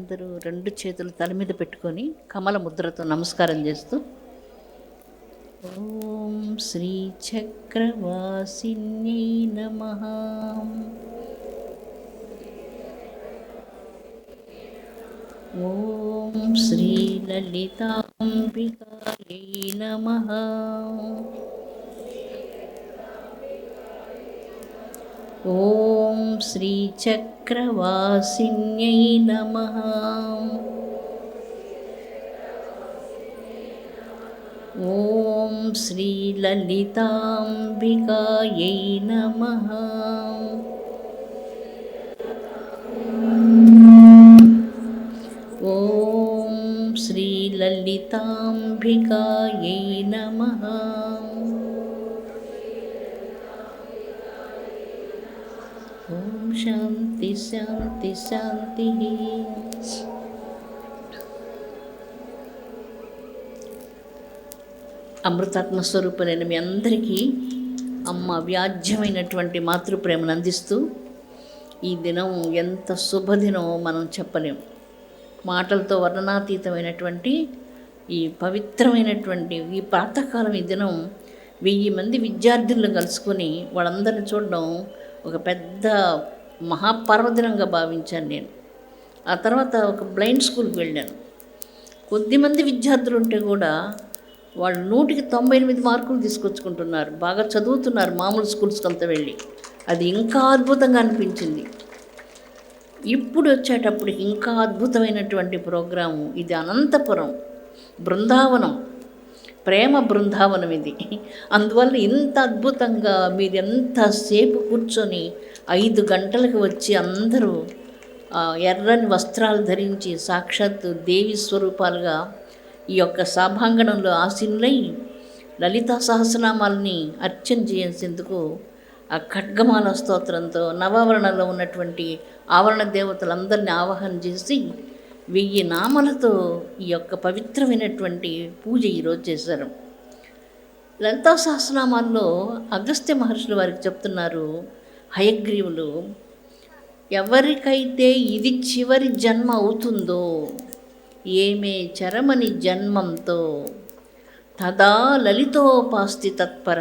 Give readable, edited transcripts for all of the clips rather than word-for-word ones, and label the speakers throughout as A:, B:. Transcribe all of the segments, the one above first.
A: అందరూ రెండు చేతులు తల మీద పెట్టుకొని కమల ముద్రతో నమస్కారం చేస్తూ ఓం శ్రీ చక్రవాసిన్యై నమః. ఓం శ్రీ లలితాంబికాయై నమః. ఓం శ్రీ చక్రవాసిన్యై నమః. ఓం శ్రీ లలితాంబికాయై నమః. ఓం శ్రీ లలితాంబికాయై నమః. ఓం శాంతి శాంతి శాంతి. అమృతాత్మ స్వరూపులైన మీ అందరికీ అమ్మ వ్యాజ్యమైనటువంటి మాతృప్రేమను అందిస్తూ ఈ దినం ఎంత శుభదినమో మనం చెప్పలేం. మాటలతో వర్ణనాతీతమైనటువంటి ఈ పవిత్రమైనటువంటి ఈ ప్రాతకాలం ఈ దినం 1000 మంది విద్యార్థులను కలుసుకొని వాళ్ళందరిని చూడడం ఒక పెద్ద మహాపర్వదినంగా భావించాను నేను. ఆ తర్వాత ఒక బ్లైండ్ స్కూల్కి వెళ్ళాను. కొద్దిమంది విద్యార్థులు ఉంటే కూడా వాళ్ళు 100కి 98 మార్కులు తీసుకొచ్చుకుంటున్నారు, బాగా చదువుతున్నారు మామూలు స్కూల్స్కి అంతా వెళ్ళి. అది ఇంకా అద్భుతంగా అనిపించింది. ఇప్పుడు వచ్చేటప్పటికి ఇంకా అద్భుతమైనటువంటి ప్రోగ్రాము ఇది. అనంతపురం బృందావనం, ప్రేమ బృందావనం ఇది. అందువల్ల ఇంత అద్భుతంగా మీరు ఎంతసేపు కూర్చొని 5 గంటలకు వచ్చి అందరూ ఎర్రని వస్త్రాలు ధరించి సాక్షాత్తు దేవి స్వరూపాలుగా ఈ యొక్క సభాంగణంలో ఆసీనులై లలితా సహస్రనామాలని అర్చన చేసేందుకు ఆ ఖడ్గమాల స్తోత్రంతో నవావరణలో ఉన్నటువంటి ఆవరణ దేవతలందరినీ ఆవాహన చేసి 1000 నామాలతో ఈ యొక్క పవిత్రమైనటువంటి పూజ ఈరోజు చేశారు. లలితా సహస్రనామాల్లో అగస్త్య మహర్షులు వారికి చెప్తున్నారు, హయగ్రీవులు, ఎవరికైతే ఇది చివరి జన్మ అవుతుందో ఏమే చరమని జన్మంతో తదా లలితోపాస్తి తత్పర,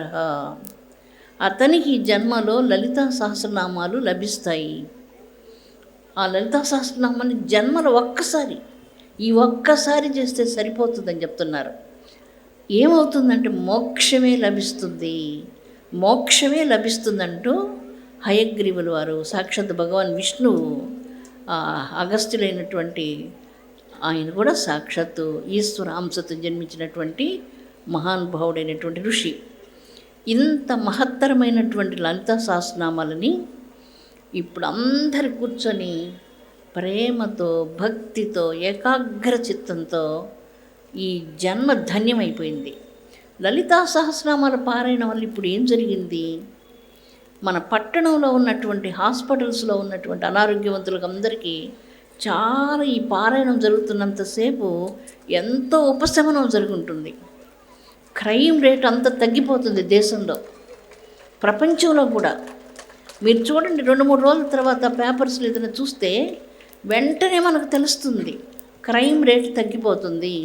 A: అతనికి జన్మలో లలితా సహస్రనామాలు లభిస్తాయి. ఆ లలితా సహస్రనామాన్ని జన్మలో ఒక్కసారి చేస్తే సరిపోతుందని చెప్తున్నారు. ఏమవుతుందంటే మోక్షమే లభిస్తుందంటూ హయగ్రీవుల వారు సాక్షాత్ భగవాన్ విష్ణువు అగస్త్యులైనటువంటి ఆయన కూడా సాక్షాత్తు ఈశ్వర అంశతో జన్మించినటువంటి మహానుభావుడైనటువంటి ఋషి. ఇంత మహత్తరమైనటువంటి లలితా సహస్రనామాలని ఇప్పుడు అందరు కూర్చొని ప్రేమతో భక్తితో ఏకాగ్ర చిత్తంతో ఈ జన్మ ధన్యమైపోయింది. లలితా సహస్రనామాల పారాయణ వల్ల ఇప్పుడు ఏం జరిగింది, మన పట్టణంలో ఉన్నటువంటి హాస్పిటల్స్లో ఉన్నటువంటి అనారోగ్యవంతులకు అందరికీ చాలా ఈ పారాయణం జరుగుతున్నంతసేపు ఎంతో ఉపశమనం జరుగుతుంది. క్రైమ్ రేట్ అంత తగ్గిపోతుంది దేశంలో, ప్రపంచంలో కూడా. మీరు చూడండి, 2-3 రోజుల తర్వాత పేపర్స్లో ఏదైనా చూస్తే వెంటనే మనకు తెలుస్తుంది క్రైమ్ రేట్ తగ్గిపోతుంది.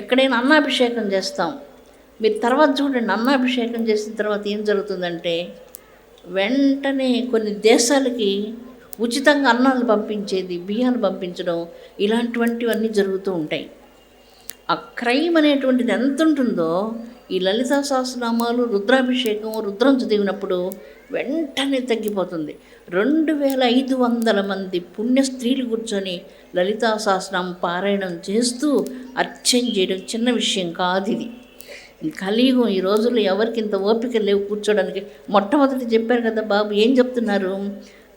A: ఎక్కడైనా అన్నాభిషేకం చేస్తాం, మీరు తర్వాత చూడండి, అన్నాభిషేకం చేసిన తర్వాత ఏం జరుగుతుందంటే వెంటనే కొన్ని దేశాలకి ఉచితంగా అన్నాలు పంపించేది, బియ్యాలు పంపించడం, ఇలాంటివన్నీ జరుగుతూ ఉంటాయి. ఆ క్రైమ్ అనేటువంటిది ఎంత ఉంటుందో ఈ లలితా సహస్రనామాలు రుద్రాభిషేకం రుద్రం చదివినప్పుడు వెంటనే తగ్గిపోతుంది. 2500 మంది పుణ్య స్త్రీలు కూర్చొని లలితా సహస్రనామం పారాయణం చేస్తూ అర్చన చేయడం చిన్న విషయం కాదు ఇది. కలియుగం ఈ రోజుల్లో ఎవరికి ఇంత ఓపిక లేవు కూర్చోడానికి. మొట్టమొదటి చెప్పారు కదా బాబు, ఏం చెప్తున్నారు,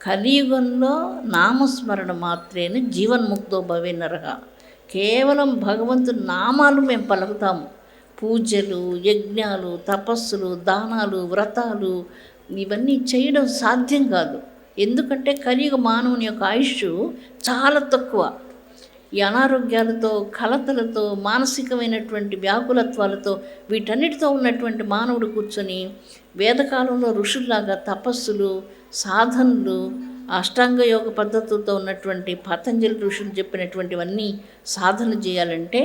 A: కలియుగంలో నామస్మరణ మాత్రేనే జీవన్ముక్తో భవే నరహ. కేవలం భగవంతుని నామాలు మేము పలుకుతాము. పూజలు, యజ్ఞాలు, తపస్సులు, దానాలు, వ్రతాలు ఇవన్నీ చేయడం సాధ్యం కాదు. ఎందుకంటే కలియుగ మానవుని యొక్క ఆయుష్ చాలా తక్కువ. ఈ అనారోగ్యాలతో, కలతలతో, మానసికమైనటువంటి వ్యాకులత్వాలతో వీటన్నిటితో ఉన్నటువంటి మానవుడు కూర్చొని వేదకాలంలో ఋషుల్లాగా తపస్సులు, సాధనలు, అష్టాంగ యోగ పద్ధతులతో ఉన్నటువంటి పతంజలి ఋషులు చెప్పినటువంటివన్నీ సాధన చేయాలంటే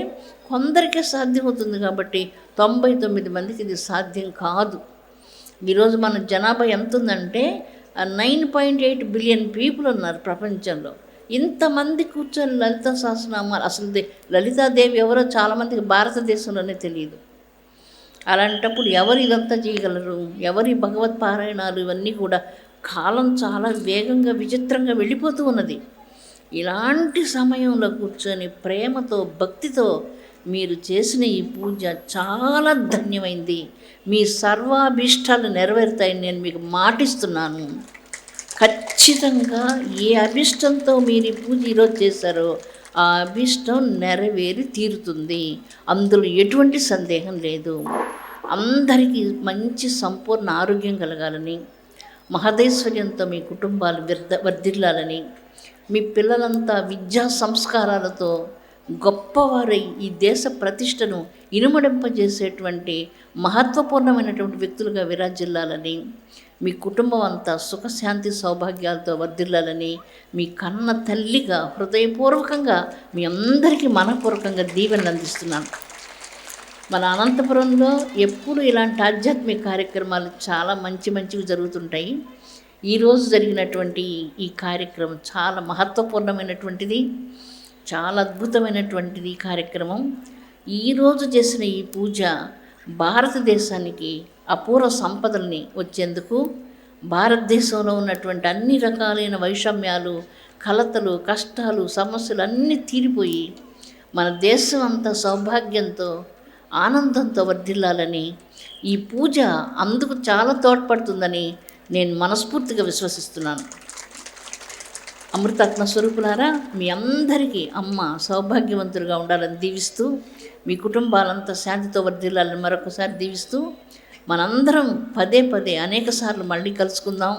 A: కొందరికే సాధ్యమవుతుంది కాబట్టి 99 మందికి ఇది సాధ్యం కాదు. ఈరోజు మన జనాభా ఎంత ఉందంటే 9.8 బిలియన్ పీపుల్ ఉన్నారు ప్రపంచంలో. ఇంతమంది కూర్చొని లలిత సహస్రనామాలు, అసలు లలితాదేవి ఎవరో చాలామందికి భారతదేశంలోనే తెలియదు. అలాంటప్పుడు ఎవరు ఇదంతా చేయగలరు? ఎవరి భగవత్ పారాయణాలు ఇవన్నీ కూడా కాలం చాలా వేగంగా విచిత్రంగా వెళ్ళిపోతూ ఉన్నది. ఇలాంటి సమయంలో కూర్చొని ప్రేమతో భక్తితో మీరు చేసిన ఈ పూజ చాలా ధన్యమైంది. మీ సర్వాభీష్టాలు నెరవేరుతాయని నేను మీకు మాటిస్తున్నాను. ఖచ్చితంగా ఏ అభిష్టంతో మీరు ఈ పూజ ఈరోజు చేశారో ఆ అభిష్టం నెరవేరి తీరుతుంది. అందులో ఎటువంటి సందేహం లేదు. అందరికీ మంచి సంపూర్ణ ఆరోగ్యం కలగాలని, మహదైశ్వర్యంతో మీ కుటుంబాలు వర్ధిల్లాలని, మీ పిల్లలంతా విద్యా సంస్కారాలతో గొప్పవారై ఈ దేశ ప్రతిష్టను ఇనుమడింపజేసేటువంటి మహత్వపూర్ణమైనటువంటి వ్యక్తులుగా విరాజిల్లాలని, మీ కుటుంబం అంతా సుఖశాంతి సౌభాగ్యాలతో వర్ధిల్లాలని మీ కన్న తల్లిగా హృదయపూర్వకంగా మీ అందరికీ మనపూర్వకంగా దీవెనలు అందిస్తున్నాను. మన అనంతపురంలో ఎప్పుడు ఇలాంటి ఆధ్యాత్మిక కార్యక్రమాలు చాలా మంచివి జరుగుతుంటాయి. ఈరోజు జరిగినటువంటి ఈ కార్యక్రమం చాలా మహత్వపూర్ణమైనటువంటిది, చాలా అద్భుతమైనటువంటిది ఈ కార్యక్రమం. ఈరోజు చేసిన ఈ పూజ భారతదేశానికి అపూర్వ సంపదల్ని వచ్చేందుకు, భారతదేశంలో ఉన్నటువంటి అన్ని రకాలైన వైషమ్యాలు, కలతలు, కష్టాలు, సమస్యలు అన్నీ తీరిపోయి మన దేశం అంతా సౌభాగ్యంతో ఆనందంతో వర్ధిల్లాలని, ఈ పూజ అందుకు చాలా తోడ్పడుతుందని నేను మనస్ఫూర్తిగా విశ్వసిస్తున్నాను. అమృతాత్మ స్వరూపులారా, మీ అందరికీ అమ్మ సౌభాగ్యవంతులుగా ఉండాలని దీవిస్తూ, మీ కుటుంబాలంతా శాంతితో వర్ధిల్లాలని మరొకసారి దీవిస్తూ, మనందరం పదే అనేక సార్లు మళ్ళీ కలుసుకుందాం.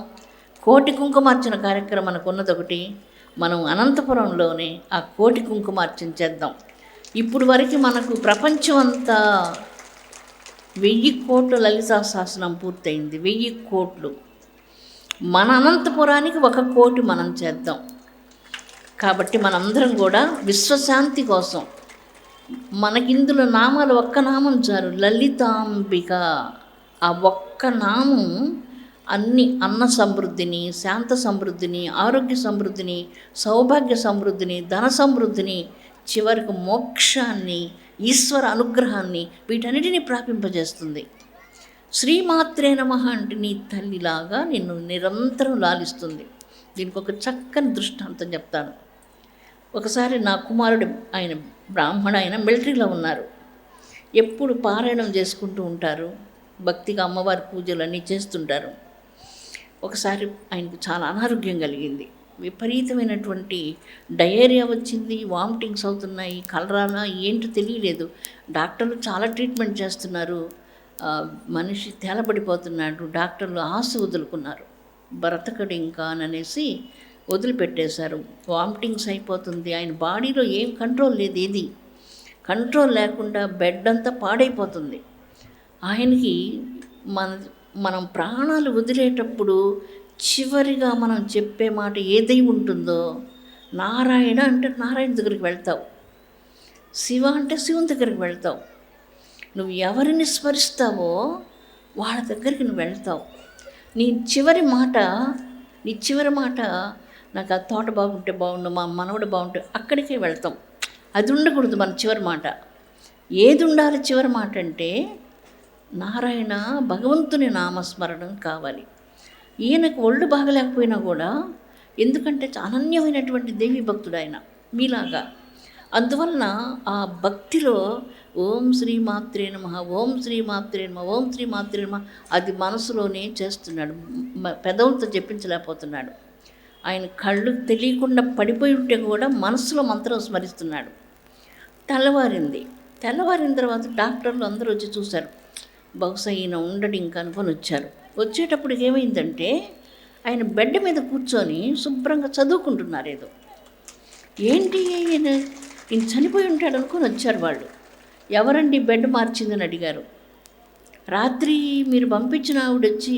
A: కోటి కుంకుమార్చన కార్యక్రమం మనకు ఉన్నదొకటి. మనం అనంతపురంలోనే ఆ కోటి కుంకుమార్చన చేద్దాం. ఇప్పుడు వరకు మనకు ప్రపంచం అంతా 1000 కోట్ల లలితా సహస్రనామం పూర్తయింది. 1000 కోట్లు. మన అనంతపురానికి 1 కోటి మనం చేద్దాం. కాబట్టి మనందరం కూడా విశ్వశాంతి కోసం మనకిందులో నామాలు ఒక్క నామం చాలు, లలితాంబిక. ఆ ఒక్క నామం అన్ని అన్న సమృద్ధిని, శాంత సమృద్ధిని, ఆరోగ్య సమృద్ధిని, సౌభాగ్య సమృద్ధిని, ధన సమృద్ధిని, చివరికి మోక్షాన్ని, ఈశ్వర అనుగ్రహాన్ని, వీటన్నిటినీ ప్రాపింపజేస్తుంది. శ్రీమాత్రే నమః అంటే నీ తల్లిలాగా నిన్ను నిరంతరం లాలిస్తుంది. దీనికి ఒక చక్కని దృష్టాంతం చెప్తాను. ఒకసారి నా కుమారుడు, ఆయన బ్రాహ్మణ, ఆయన మిలిటరీలో ఉన్నారు. ఎప్పుడు పారాయణం చేసుకుంటూ ఉంటారు, భక్తిగా అమ్మవారి పూజలు అన్నీ చేస్తుంటారు. ఒకసారి ఆయనకు చాలా అనారోగ్యం కలిగింది. విపరీతమైనటువంటి డయేరియా వచ్చింది, వామిటింగ్స్ అవుతున్నాయి, కలరానా ఏంటో తెలియలేదు. డాక్టర్లు చాలా ట్రీట్మెంట్ చేస్తున్నారు, మనిషి తేలబడిపోతున్నాడు. డాక్టర్లు ఆశ వదులుకున్నారు, బ్రతకడు ఇంకా అనేసి వదిలిపెట్టేశారు. వామిటింగ్స్ అయిపోతుంది, ఆయన బాడీలో ఏం కంట్రోల్ లేదు, ఏది కంట్రోల్ లేకుండా బెడ్ అంతా పాడైపోతుంది. ఆయనకి మనం ప్రాణాలు వదిలేటప్పుడు చివరిగా మనం చెప్పే మాట ఏదై ఉంటుందో, నారాయణ అంటే నారాయణ దగ్గరికి వెళ్తావు, శివ అంటే శివుని దగ్గరికి వెళ్తావు. నువ్వు ఎవరిని స్మరిస్తావో వాళ్ళ దగ్గరికి నువ్వు వెళ్తావు. నీ చివరి మాట నాకు ఆ తోట బాగుంటే బాగుండు, మా మనవడు బాగుంటే అక్కడికే వెళ్తాం. అది ఉండకూడదు మన చివరి మాట. ఏది ఉండాలి చివరి మాట అంటే నారాయణ, భగవంతుని నామస్మరణం కావాలి. ఈయనకు ఒళ్ళు బాగలేకపోయినా కూడా, ఎందుకంటే అనన్యమైనటువంటి దేవి భక్తుడు ఆయన మీలాగా. అందువలన ఆ భక్తిలో ఓం శ్రీమాత్రే నమః, ఓం శ్రీమాత్రే నమః, ఓం శ్రీమాత్రే నమః అది మనసులోనే చేస్తున్నాడు, పెదవులతో చెప్పించలేకపోతున్నాడు. ఆయన కళ్ళు తెలియకుండా పడిపోయి ఉంటే కూడా మనసులో మంత్రం స్మరిస్తున్నాడు. తెల్లవారిన తర్వాత డాక్టర్లు అందరూ వచ్చి చూశారు. బహుశా ఈయన ఉండడు ఇంకా అనుకొని వచ్చారు. వచ్చేటప్పుడు ఏమైందంటే ఆయన బెడ్ మీద కూర్చొని శుభ్రంగా చదువుకుంటున్నారు. ఏదో ఏంటి ఈయన చనిపోయి ఉంటాడు అనుకొని వచ్చారు వాళ్ళు. ఎవరండి బెడ్ మార్చిందని అడిగారు. రాత్రి మీరు పంపించిన ఆవిడ వచ్చి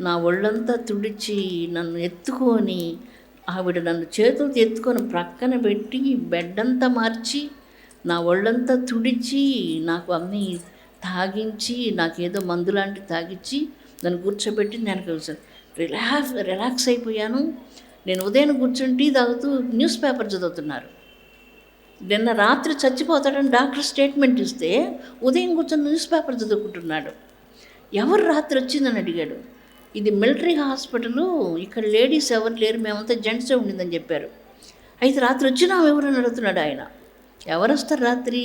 A: నా ఒళ్ళంతా తుడిచి నన్ను ఎత్తుకొని, ఆవిడ నన్ను చేతులతో ఎత్తుకొని ప్రక్కన పెట్టి బెడ్ అంతా మార్చి నా ఒళ్ళంతా తుడిచి నాకు అన్నీ తాగించి, నాకేదో మందులాంటి తాగించి నన్ను కూర్చోబెట్టి నేను రిలాక్స్ అయిపోయాను. నేను ఉదయం కూర్చొని టీ తాగుతూ న్యూస్ పేపర్ చదువుతున్నారు. నిన్న రాత్రి చచ్చిపోతాడని డాక్టర్ స్టేట్మెంట్ ఇస్తే ఉదయం కూర్చొని న్యూస్ పేపర్ చదువుకుంటున్నాడు. ఎవరు రాత్రి వచ్చిందని అడిగాడు. ఇది మిలిటరీ హాస్పిటలు, ఇక్కడ లేడీస్ ఎవరు లేరు, మేమంతా జెంట్సే ఉండిందని చెప్పారు. అయితే రాత్రి వచ్చినా ఎవరని అడుగుతున్నాడు ఆయన. ఎవరు వస్తారు రాత్రి?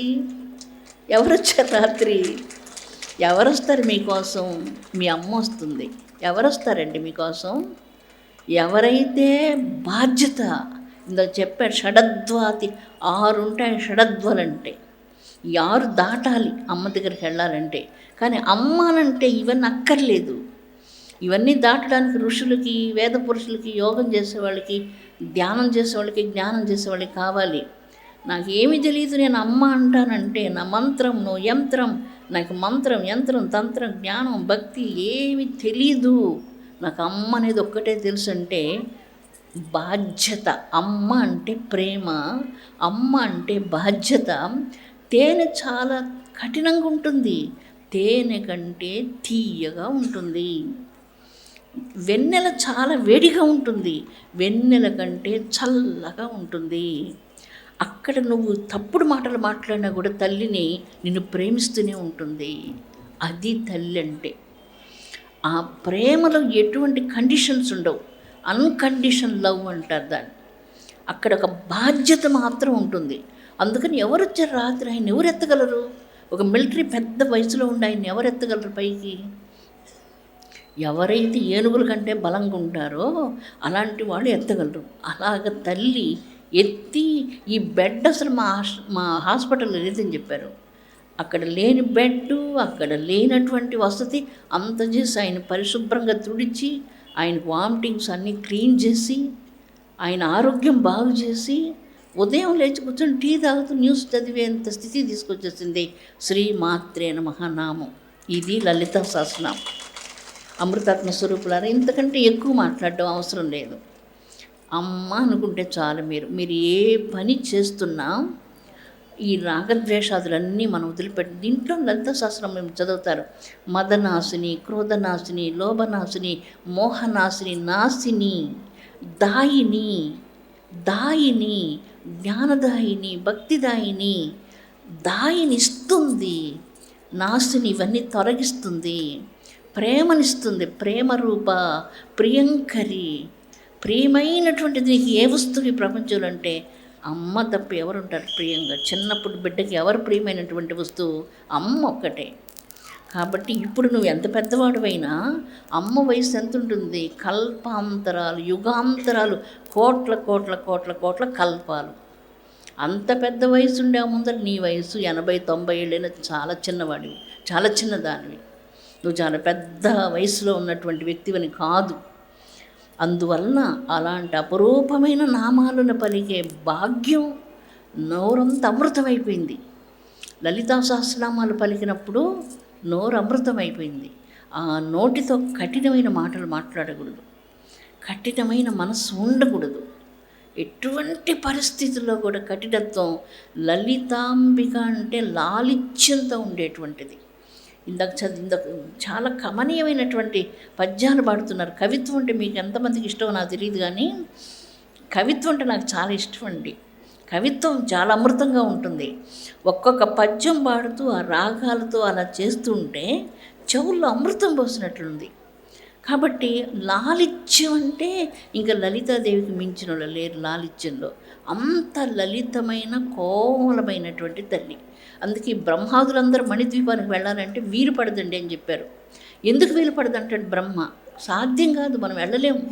A: ఎవరు వచ్చారు రాత్రి? ఎవరు వస్తారు మీకోసం? మీ అమ్మ వస్తుంది. ఎవరు వస్తారండి మీకోసం? ఎవరైతే బాధ్యత, ఇందాక చెప్పాడు షడద్వాతి, 6 ఉంటాయి షడద్వాలంటే. ఈ 6 దాటాలి అమ్మ దగ్గరికి వెళ్ళాలంటే. కానీ అమ్మ అనంటే ఇవన్నీ అక్కర్లేదు. ఇవన్నీ దాటడానికి ఋషులకి, వేద పురుషులకి, యోగం చేసేవాళ్ళకి, ధ్యానం చేసేవాళ్ళకి, జ్ఞానం చేసేవాళ్ళకి కావాలి. నాకేమీ తెలియదు, నేను అమ్మ అంటానంటే నా మంత్రం, నో యంత్రం, నాకు మంత్రం, యంత్రం, తంత్రం, జ్ఞానం, భక్తి ఏమీ తెలీదు. నాకు అమ్మ అనేది ఒక్కటే తెలుసు అంటే బాధ్యత. అమ్మ అంటే ప్రేమ, అమ్మ అంటే బాధ్యత. తేనె చాలా కఠినంగా ఉంటుంది, తేనె కంటే తీయగా ఉంటుంది. వెన్నెల చాలా వేడిగా ఉంటుంది, వెన్నెల కంటే చల్లగా ఉంటుంది. అక్కడ నువ్వు తప్పుడు మాటలు మాట్లాడినా కూడా తల్లిని నిన్ను ప్రేమిస్తూనే ఉంటుంది. అది తల్లి అంటే. ఆ ప్రేమలో ఎటువంటి కండిషన్స్ ఉండవు, అన్కండిషన్ లవ్ అంటారు దాన్ని. అక్కడ ఒక బాధ్యత మాత్రం ఉంటుంది. అందుకని ఎవరు వచ్చారు రాత్రి? ఆయన ఎవరు ఎత్తగలరు? ఒక మిలిటరీ పెద్ద వయసులో ఉండి ఆయన ఎవరు ఎత్తగలరు పైకి? ఎవరైతే ఏనుగుల కంటే బలంగా ఉంటారో అలాంటి వాళ్ళు ఎత్తగలరు. అలాగ తల్లి ఎత్తి ఈ బెడ్ అసలు మా హాస్పిటల్లో లేదని చెప్పారు. అక్కడ లేని బెడ్డు, అక్కడ లేనటువంటి వసతి అంత చేసి ఆయన పరిశుభ్రంగా తుడిచి, ఆయన వామిటింగ్స్ అన్నీ క్లీన్ చేసి, ఆయన ఆరోగ్యం బాగు చేసి, ఉదయం లేచి కూర్చొని టీ తాగుతూ న్యూస్ చదివేంత స్థితి తీసుకొచ్చేసింది. శ్రీ మాత్రే నమః నామం. ఇది లలితా సహస్రనామం. అమృతాత్మ స్వరూపులారా, ఇంతకంటే ఎక్కువ మాట్లాడడం అవసరం లేదు. అమ్మ అనుకుంటే చాలు. మీరు ఏ పని చేస్తున్నా ఈ రాగద్వేషాదులన్నీ మనం వదిలిపెట్టి దీంట్లో లలితా సహస్రం మేము చదువుతారు. మదనాశిని, క్రోధనాశిని, లోభనాశిని, మోహనాశిని, నాశిని, దాయిని, దాయిని, జ్ఞానదాయిని, భక్తిదాయిని. దాయినిస్తుంది, నాశిని ఇవన్నీ తొలగిస్తుంది, ప్రేమనిస్తుంది, ప్రేమరూప, ప్రియంకరి. ప్రియమైనటువంటిది నీకు ఏ వస్తువు ఈ ప్రపంచంలో అంటే అమ్మ తప్ప ఎవరుంటారు ప్రియంగా? చిన్నప్పుడు బిడ్డకి ఎవరు ప్రియమైనటువంటి వస్తువు? అమ్మ ఒక్కటే. కాబట్టి ఇప్పుడు నువ్వు ఎంత పెద్దవాడువైనా అమ్మ వయసు ఎంత ఉంటుంది? కల్పాంతరాలు, యుగాంతరాలు, కోట్ల కోట్ల కోట్ల కోట్ల కల్పాలు. అంత పెద్ద వయసు ఉండే ముందర నీ వయసు 80-90 ఏళ్ళైనా చాలా చిన్నవాడివి, చాలా చిన్నదానివి. నువ్వు చాలా పెద్ద వయసులో ఉన్నటువంటి వ్యక్తివని కాదు. అందువలన అలాంటి అపరూపమైన నామాలను పలికే భాగ్యం నోరంత అమృతమైపోయింది. లలితా సహస్రనామాలు పలికినప్పుడు నోరు అమృతమైపోయింది. ఆ నోటితో కఠినమైన మాటలు మాట్లాడకూడదు, కఠినమైన మనసు ఉండకూడదు. ఎటువంటి పరిస్థితుల్లో కూడా కఠినత్వం. లలితాంబిక అంటే లాలిత్యంతో ఉండేటువంటిది. ఇందాక చాలా కమనీయమైనటువంటి పద్యాలు పాడుతున్నారు. కవిత్వం అంటే మీకు ఎంతమందికి ఇష్టమో నాకు తెలియదు, కానీ కవిత్వం అంటే నాకు చాలా ఇష్టం అండి. కవిత్వం చాలా అమృతంగా ఉంటుంది. ఒక్కొక్క పద్యం పాడుతూ ఆ రాగాలతో అలా చేస్తూ ఉంటే చెవుల్లో అమృతం పోసినట్లుంది. కాబట్టి లాలిత్యం అంటే ఇంకా లలితాదేవికి మించిన వాళ్ళు లేరు లాలిత్యంలో. అంత లలితమైన కోమలమైనటువంటి తల్లి. అందుకే బ్రహ్మాదులందరూ మణిద్వీపానికి వెళ్ళాలంటే వీలు పడదండి అని చెప్పారు. ఎందుకు వీలు పడదంటాడు బ్రహ్మ? సాధ్యం కాదు, మనం వెళ్ళలేము.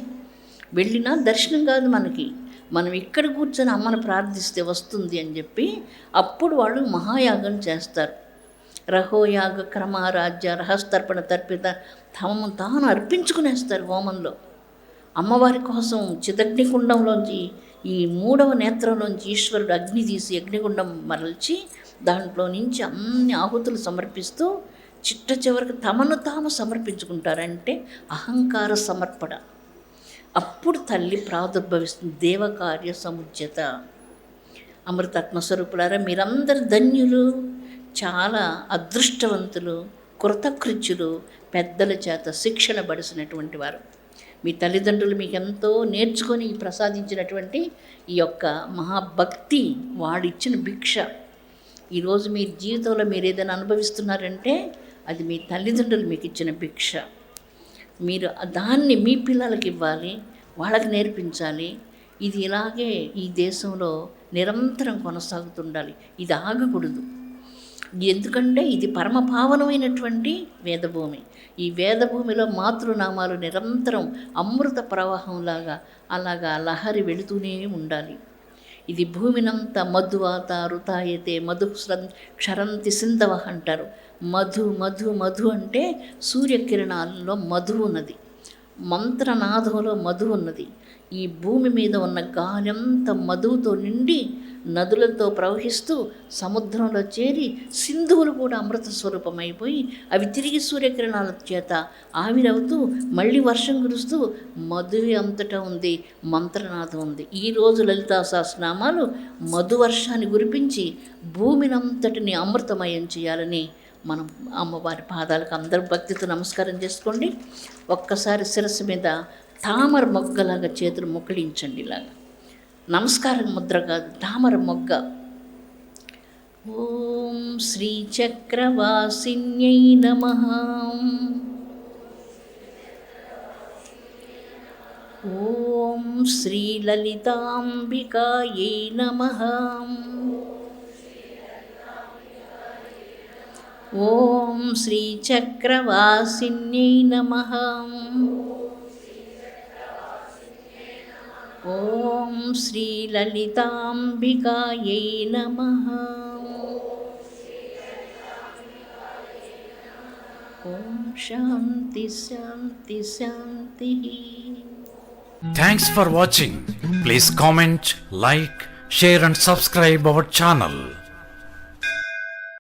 A: వెళ్ళినా దర్శనం కాదు మనకి. మనం ఇక్కడ కూర్చొని అమ్మను ప్రార్థిస్తే వస్తుంది అని చెప్పి అప్పుడు వాళ్ళు మహాయాగం చేస్తారు. రహోయాగ క్రమారాజ్య రహస్తర్పణ తర్పిత తమను తాను అర్పించుకునేస్తారు హోమంలో. అమ్మవారి కోసం చిదగ్నికుండంలోంచి ఈ 3వ నేత్రంలోంచి ఈశ్వరుడు అగ్ని తీసి అగ్నిగుండం మరల్చి దాంట్లో నుంచి అన్ని ఆహుతులు సమర్పిస్తూ చిట్ట చివరికి తమను తాము సమర్పించుకుంటారంటే అహంకార సమర్పణ. అప్పుడు తల్లి ప్రాదుర్భవిస్తుంది, దేవకార్య సముజ్జత. అమృతాత్మస్వరూపులారా, మీరందరు ధన్యులు, చాలా అదృష్టవంతులు, కృతకృత్యులు, పెద్దల చేత శిక్షణ పడిసినటువంటి వారు. మీ తల్లిదండ్రులు మీకు ఎంతో నేర్చుకొని ప్రసాదించినటువంటి ఈ యొక్క మహాభక్తి వాడిచ్చిన భిక్ష. ఈరోజు మీ జీవితంలో మీరు ఏదైనా అనుభవిస్తున్నారంటే అది మీ తల్లిదండ్రులు మీకు ఇచ్చిన భిక్ష. మీరు దాన్ని మీ పిల్లలకి ఇవ్వాలి, వాళ్ళకి నేర్పించాలి. ఇది ఇలాగే ఈ దేశంలో నిరంతరం కొనసాగుతుండాలి, ఇది ఆగకూడదు. ఎందుకంటే ఇది పరమ పావనమైనటువంటి వేదభూమి. ఈ వేదభూమిలో మాతృనామాలు నిరంతరం అమృత ప్రవాహంలాగా అలాగా లహరి వెళుతూనే ఉండాలి. ఇది భూమినంతా మధువాత రుతాయతే మధు క్షరంతి సింధవ అంటారు. మధు మధు మధు అంటే సూర్యకిరణాలలో మధు ఉన్నది, మంత్రనాదంలో మధు ఉన్నది. ఈ భూమి మీద ఉన్న గాలంతా మధువుతో నిండి నదులతో ప్రవహిస్తూ సముద్రంలో చేరి సింధువులు కూడా అమృత స్వరూపమైపోయి అవి తిరిగి సూర్యకిరణాల చేత ఆవిరవుతూ మళ్ళీ వర్షం కురుస్తూ మధువి అంతటా ఉంది, మంత్రనాథం ఉంది. ఈరోజు లలితా సహస్రనామాలు మధువర్షాన్ని కురిపించి భూమినంతటిని అమృతమయం చేయాలని మనం అమ్మవారి పాదాలకు అందరూ భక్తితో నమస్కారం చేసుకోండి. ఒక్కసారి శిరస్సు మీద తామర మొగ్గలాగా చేతులు మొక్కలించండి. ఇలాగా నమస్కారం ముద్ర కాదు, తామర మొగ్గ. ఓం శ్రీ చక్రవాసిన్యై నమః. ఓం శ్రీ లలితాంబికాయై నమః. ఓం శ్రీ చక్రవాసిన్యై నమః. ఓం శ్రీ లలితాంబికాయై నమః. ఓం శాంతి శాంతి శాంతి.
B: Thanks for watching. Please comment, like, share and subscribe our channel.